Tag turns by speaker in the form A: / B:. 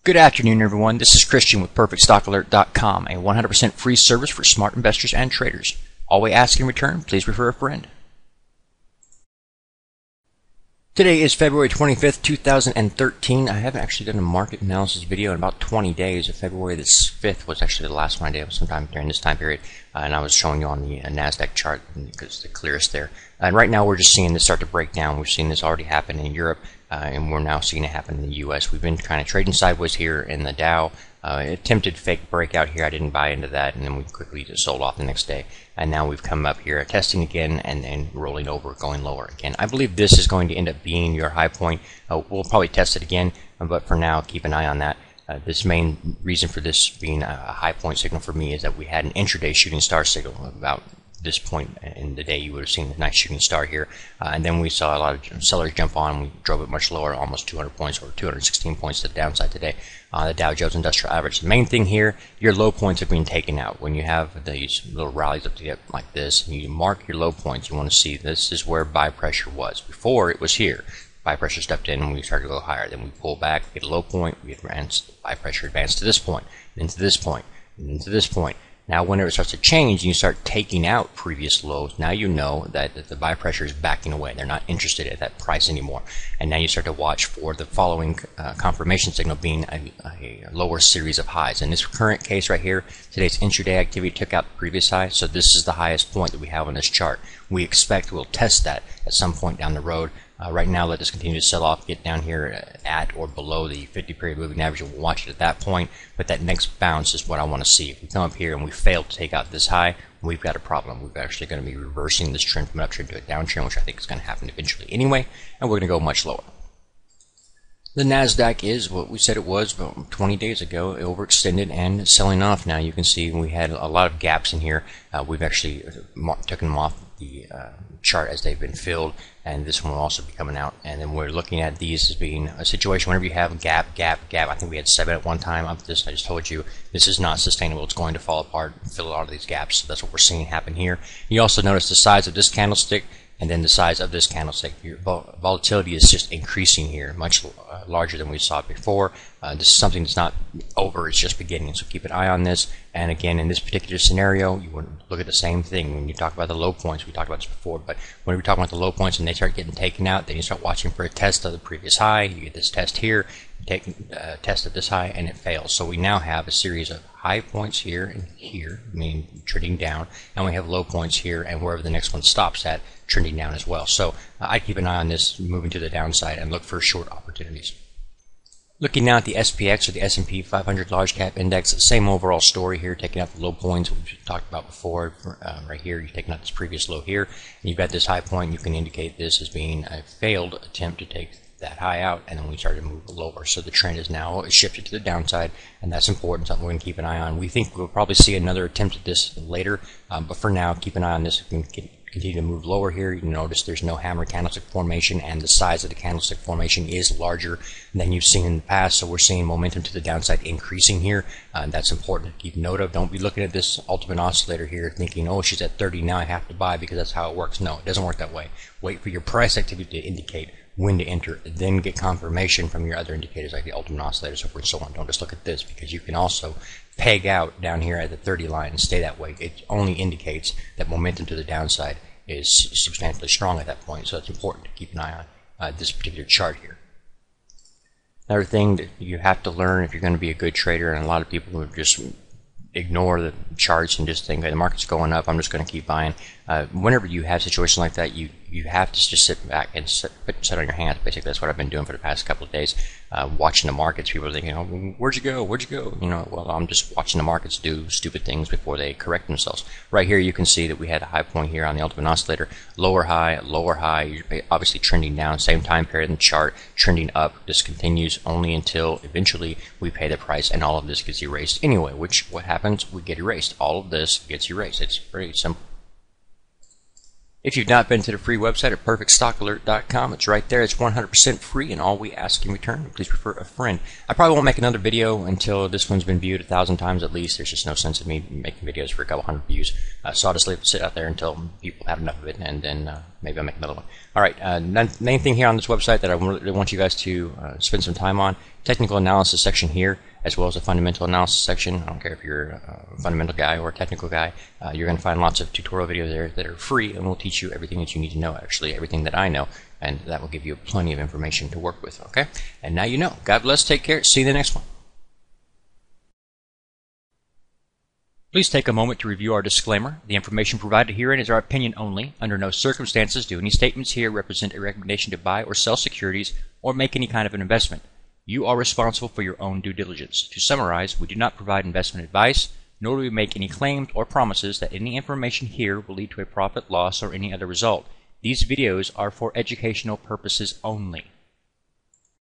A: Good afternoon, everyone. This is Christian with PerfectStockAlert.com, a 100% free service for smart investors and traders. All we ask in return, please refer a friend. Today is February 25th, 2013. I haven't actually done a market analysis video in about 20 days. February the 5th was actually the last one I did sometime during this time period. And I was showing you on the NASDAQ chart because it's the clearest there. And right now we're just seeing this start to break down. We've seen this already happen in Europe, and we're now seeing it happen in the U.S. We've been kind of trading sideways here in the Dow. Attempted fake breakout here. I didn't buy into that, and then we quickly just sold off the next day. And now we've come up here, testing again, and then rolling over, going lower again. I believe this is going to end up being your high point. We'll probably test it again, but for now, keep an eye on that. This main reason for this being a high point signal for me is that we had an intraday shooting star signal about this point in the day. You would have seen a nice shooting star here, and then we saw a lot of sellers jump on. We drove it much lower, almost 200 points or 216 points to the downside today. The Dow Jones Industrial Average. The main thing here, your low points are being taken out. When you have these little rallies up to get like this, and you mark your low points, you want to see this is where buy pressure was. Before it was here. Buy pressure stepped in and we started to go higher. Then we pull back, get a low point, we advance, buy pressure advanced to this point, then to this point, and then to this point. Now whenever it starts to change and you start taking out previous lows, now you know that the buy pressure is backing away. They're not interested at that price anymore. And now you start to watch for the following confirmation signal being a lower series of highs. In this current case right here, today's intraday activity took out the previous high, so this is the highest point that we have on this chart. We expect we'll test that at some point down the road. Right now, let us continue to sell off, get down here at or below the 50-period moving average, and we'll watch it at that point. But that next bounce is what I want to see. If we come up here and we fail to take out this high, we've got a problem. We're actually going to be reversing this trend from an uptrend to a downtrend, which I think is going to happen eventually anyway, and we're going to go much lower. The NASDAQ is what we said it was about 20 days ago, overextended and selling off. Now you can see we had a lot of gaps in here. We've actually taken them off the chart as they've been filled, and this one will also be coming out. And then we're looking at these as being a situation whenever you have gap. I think we had 7 at one time. Up this, I just told you this is not sustainable. It's going to fall apart and fill a lot of these gaps. So that's what we're seeing happen here. You also notice the size of this candlestick and then the size of this candlestick. Your volatility is just increasing here, much larger than we saw before. This is something that's not over, it's just beginning, so keep an eye on this. And again, in this particular scenario, you want to look at the same thing. When you talk about the low points, we talked about this before, but when we talk about the low points and they start getting taken out, then you start watching for a test of the previous high. You get this test here, you take a test of this high, and it fails. So we now have a series of high points here and here, meaning trending down, and we have low points here and wherever the next one stops at, trending down as well. So I keep an eye on this moving to the downside and look for short opportunities. Looking now at the SPX, or the S&P 500 Large Cap Index, same overall story here, taking out the low points we've talked about before. Right here, you're taking out this previous low here, and you've got this high point. You can indicate this as being a failed attempt to take that high out, and then we started to move lower. So the trend is now shifted to the downside, and that's important, something we're going to keep an eye on. We think we'll probably see another attempt at this later, but for now, keep an eye on this. We can continue to move lower here. You notice there's no hammer candlestick formation, and the size of the candlestick formation is larger than you've seen in the past, so we're seeing momentum to the downside increasing here. That's important to keep note of. Don't be looking at this ultimate oscillator here thinking, oh, she's at 30, now I have to buy because that's how it works. No, it doesn't work that way. Wait for your price activity to indicate when to enter, then get confirmation from your other indicators like the ultimate oscillator, so forth and so on. Don't just look at this, because you can also peg out down here at the 30 line and stay that way. It only indicates that momentum to the downside is substantially strong at that point, so it's important to keep an eye on this particular chart here. Another thing that you have to learn if you're going to be a good trader, and a lot of people who just ignore the charts and just think, hey, the market's going up, I'm just going to keep buying. Whenever you have situations like that, you have to just sit back and sit on your hands. Basically, that's what I've been doing for the past couple of days, watching the markets. People are thinking, oh, where'd you go? Where'd you go? You know, well, I'm just watching the markets do stupid things before they correct themselves. Right here, you can see that we had a high point here on the ultimate oscillator. Lower high, obviously trending down. Same time period in the chart, trending up. This continues only until eventually we pay the price, and all of this gets erased anyway. What happens? We get erased. All of this gets erased. It's very simple. If you've not been to the free website at perfectstockalert.com, it's right there. It's 100% free, and all we ask in return, please refer a friend. I probably won't make another video until this one's been viewed 1,000 times at least. There's just no sense in me making videos for a couple hundred views. So I'll just leave it sit out there until people have enough of it, and then maybe I'll make another one. All right, main thing here on this website that I really want you guys to spend some time on, technical analysis section here, as well as a fundamental analysis section. I don't care if you're a fundamental guy or a technical guy. You're going to find lots of tutorial videos there that are free and will teach you everything that you need to know, actually everything that I know, and that will give you plenty of information to work with, okay? And now you know. God bless, take care, see you in the next one. Please take a moment to review our disclaimer. The information provided herein is our opinion only. Under no circumstances do any statements here represent a recommendation to buy or sell securities or make any kind of an investment. You are responsible for your own due diligence. To summarize, we do not provide investment advice, nor do we make any claims or promises that any information here will lead to a profit, loss, or any other result. These videos are for educational purposes only.